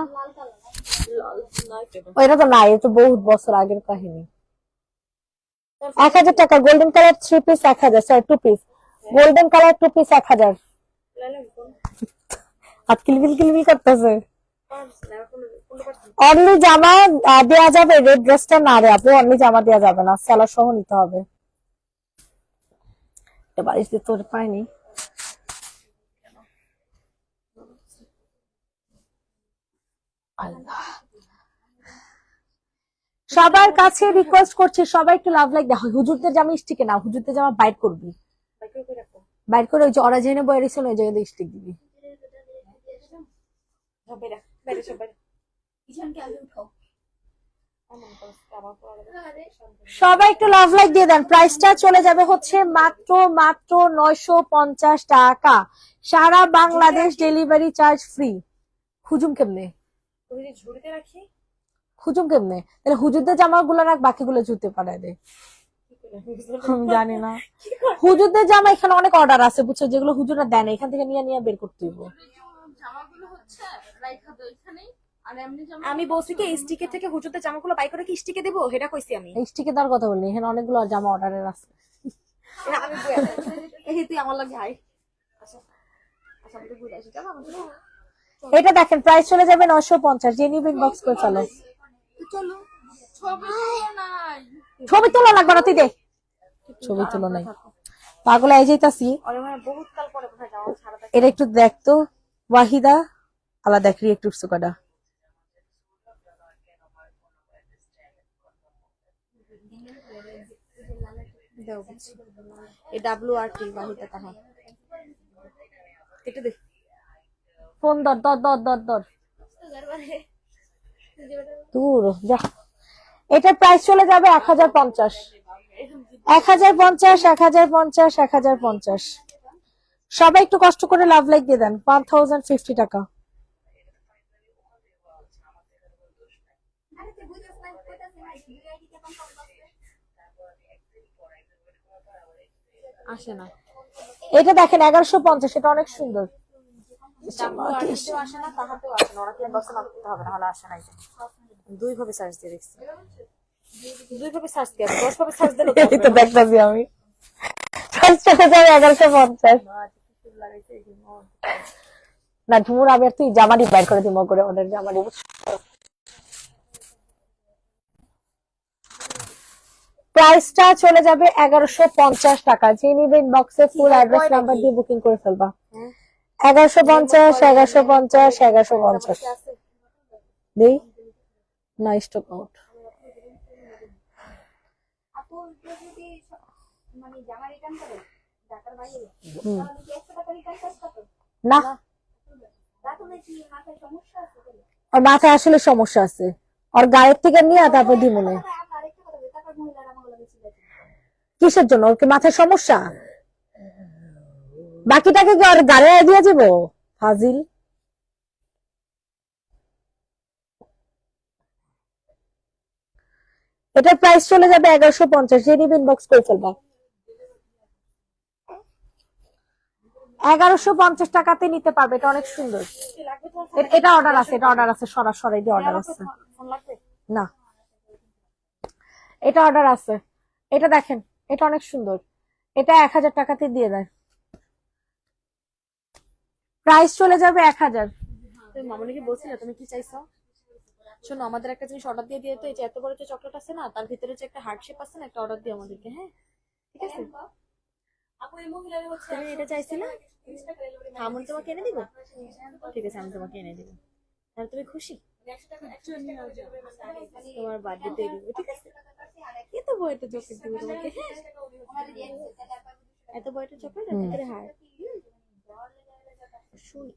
এটা তো নাই, এটা তো বহুত বছর আগের কাহিনী। 1000 টাকা golden colour 3 piece 1000, sorry 2 piece golden colour 2 piece 1000। হাত কিলবিল কিলবিল করতেছে। অনলি জামা দেওয়া যাবে, রেড ড্রেসটা না রে আপু, অনলি জামা দেওয়া যাবে না, সেলার সহ নিতে হবে। বাড়িতে তোর পাইনি। আল্লাহ, সবার কাছে রিকোয়েস্ট করছি সবাই একটু লাভ লাইক দেখো। হুজুরদের জামা স্টিকে না, হুজুরদের জামা বাইর করবি, বাইর করে ওই যে ওরা জেনে বয়ে রেখেছিল ওই জায়গায় স্টিক দিবি। সবাই একটু লাভ লাইক দিয়ে দেন। প্রাইসটা চলে যাবে হচ্ছে মাত্র মাত্র 950 টাকা, সারা বাংলাদেশ ডেলিভারি চার্জ ফ্রি। খুজুম কেমনে? ঝুড়িতে রাখি, খুজুম কেমনে? তাহলে হুজুরদের জামাগুলো রাখ, বাকিগুলো জুতে পাঠায় দে। জানি না, হুজুরদের জামা এখানে অনেক অর্ডার আছে বুঝছো, যেগুলো হুজুররা দেয় না, এখান থেকে নিয়ে নিয়ে বের করতে হইব। জামাগুলো হচ্ছে রাইখা দাও এখানেই, আর এমনি জামা আমি বলছি কি স্টিকের থেকে হুজুরদের জামাগুলো বাই করে কি স্টিকে দেবো, এটা কইছি আমি। এই স্টিকে দেওয়ার কথা বললি, এখানে অনেকগুলো জামা অর্ডারের আছে। আমি এই তুই আমার লাগে হাই। আচ্ছা আচ্ছা, আমি তো বুঝে আসি জামা এটা দেখেন প্রাইস চলে যাবে 950, যে নিবেন বক্স করে ফেলো। চলো। ছবি তোলা নাই, ছবি তোলা লাগবে না, তুই দে ছবি তোলা নাই, পাগল এই যাইতাছি। আরে মানে বহুত কাল পরে কোথায় যাওয়া ছাড়া থাকে। এটা একটু দেখতো ওয়াহিদা, আলা দেখ রিয়েক্ট সুকাডা। দাও এ WRT বাহিতা তাহা এটা দে ফোন দর দর দর দর দর দূর যা। এটার প্রাইস চলে যাবে 1050, 1050, 1050, 1050। সবাই একটু কষ্ট করে লাভ লাইক দিয়ে দেন। 1050 টাকা। আসে না। এটা দেখেন 1150, এটা অনেক সুন্দর। ডাব্লিউআরটিতেও আসে না, তাহাতেও আসে না, ওরা কি ইনবক্সে নক করতে হবে না, হলে আসে না। এই যে দুই ভাবে সার্চ দিয়ে দেখছি, দুই ভাবে সার্চ দিয়ে 10 ভাবে সার্চ দিলে এই তো দেখতাছি আমি 1150 না ঝুমুর। আমি আর তুই জামারি বাইর করে দিব করে ওদের জামারি। প্রাইসটা চলে যাবে 1150 টাকা। যে নিবে ইনবক্সে ফুল অ্যাড্রেস নাম্বার দিয়ে বুকিং করে ফেলবা। 1150 1150 1150 দেই না স্টক আউট। আপু যদি মানে জামা রিটার্ন করে ঢাকার বাইরে তাহলে কি 100 টাকা রিটার্ন চার্জ কত? না তাহলে কি মাথায় সমস্যা আছে? ওর মাথায় আসলে সমস্যা আছে, ওর গায়ের থেকে নিয়ে তারপর দিমনে। আমরা আরেকটা কথা বলি, তারপর মহিলারা মহিলা বেশি লাগে। কিসের জন্য? ওর কি মাথায় সমস্যা? বাকিটাকে কি ওর গাড়ি দিয়ে যাবো? ফাজিল। এটার প্রাইস চলে যাবে 1150। যে নিবে ইনবক্স করে ফেলবা। 1150 টাকাতে নিতে পারবে। এটা অনেক সুন্দর। এটা অর্ডার আছে, এটা অর্ডার আছে, সরাসরি অর্ডার আছে। না এটা অর্ডার আছে। এটা দেখেন, এটা অনেক সুন্দর। এটা 1000 টাকাতে দিয়ে দেয়। প্রাইস চলে যাবে 1000। তুমি মামুনিকে বলছিলে তুমি কি চাইছো? শোনো, আমাদের একটা জিনিস অর্ডার দিয়ে তো, এই যে এত বড় যে চকলেট আছে না, তার ভিতরে যে একটা হার্ট শেপ আছে না, একটা অর্ডার দিও আমাদেরকে। হ্যাঁ ঠিক আছে। তুমি এটা চাইছিলে, আমি তোমাকে এনে দিব। ঠিক আছে, আমি তোমাকে এনে দিব। তাহলে তুমি খুশি? তোমার বার্থডেতে দিব, ঠিক আছে। এত বড় একটা চকলেট দিব তোমাকে। এত বড় একটা চকলেট, এর ভিতরে হার্ট। শুনি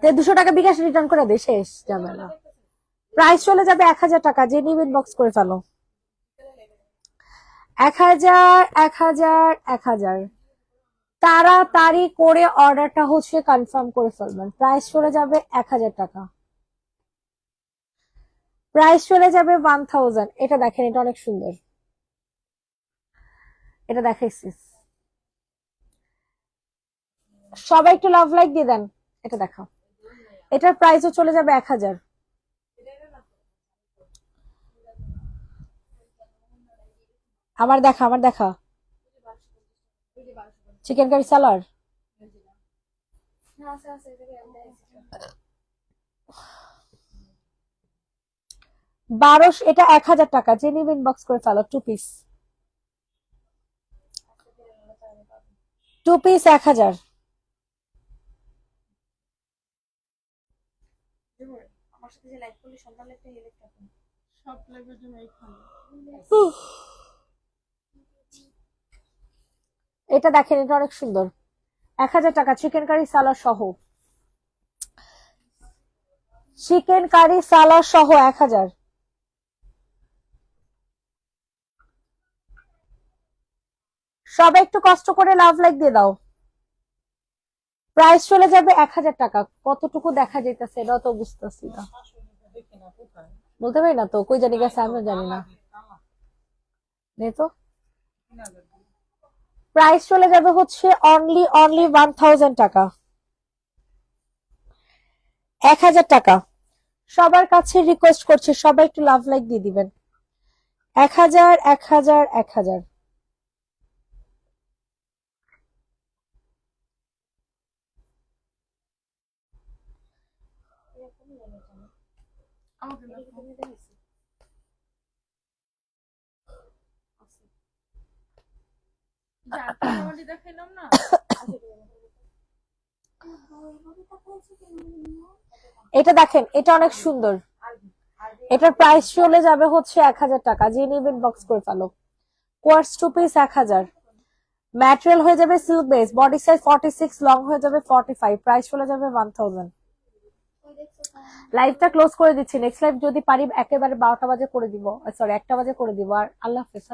200 টাকা বিকাশ রিটার্ন করে দে, শেষ ঝামেলা। প্রাইস চলে যাবে 1000 টাকা। যে নিবে ইনবক্স করে ফেলো। 1000 1000 1000 তাড়াতাড়ি করে অর্ডারটা হচ্ছে কনফার্ম করে ফেলবেন। প্রাইস চলে যাবে 1000 টাকা। প্রাইস চলে যাবে 1000। এটা দেখেন, এটা অনেক সুন্দর। এটা দেখাইছি, সবাই একটু লাভ লাইক দিয়ে দেন। এটা দেখাও। এটার প্রাইসও চলে যাবে 1000। আমার দেখা, আমার দেখা। Chicken curry salad 1200। এটা 1000 টাকা। যে নিবে ইনবক্স করে ফেলো। 2 পিস, 2 পিস 1000। আমার সাথে যে লাইভ করলে সন্তান একটা হেলে থাকুন সব লাইভের জন্য এইখানে এটা দেখেন, এটা অনেক সুন্দর। 1000 টাকা। চিকেন কারি সালাড সহ, চিকেন কারি সালাড সহ 1000। সবাই একটু কষ্ট করে লাভ লাইক দিয়ে দাও। প্রাইস চলে যাবে 1000 টাকা। কতটুকু দেখা যাইতেছে এটাও তো বুঝতেছি না, বলতে পারি না তো, কই জানি গেছে আমিও জানি না। নেই তো। প্রাইস চলে যাবে হচ্ছে অনলি 1000 টাকা। 1000 টাকা। সবার কাছে রিকোয়েস্ট করছি, সবাই একটু লাভ লাইক দিয়ে দিবেন। 1000 1000 1000। আমাকে দেখাইলাম না। এটা দেখেন, এটা অনেক সুন্দর। এটার প্রাইস চলে যাবে হচ্ছে 1000 টাকা। যে নিবেন বক্স করে ফেলো। Quartz 2 piece 1000। ম্যাটেরিয়াল হয়ে যাবে silk base. Body size 46, long হয়ে যাবে 45। প্রাইস চলে যাবে 1000। লাইভটা ক্লোজ করে দিচ্ছি। নেক্সট লাইভ যদি পারি একেবারে 12টা বাজে করে দিব, সরি 1টা বাজে করে দিব। আর আল্লাহ হাফেজ।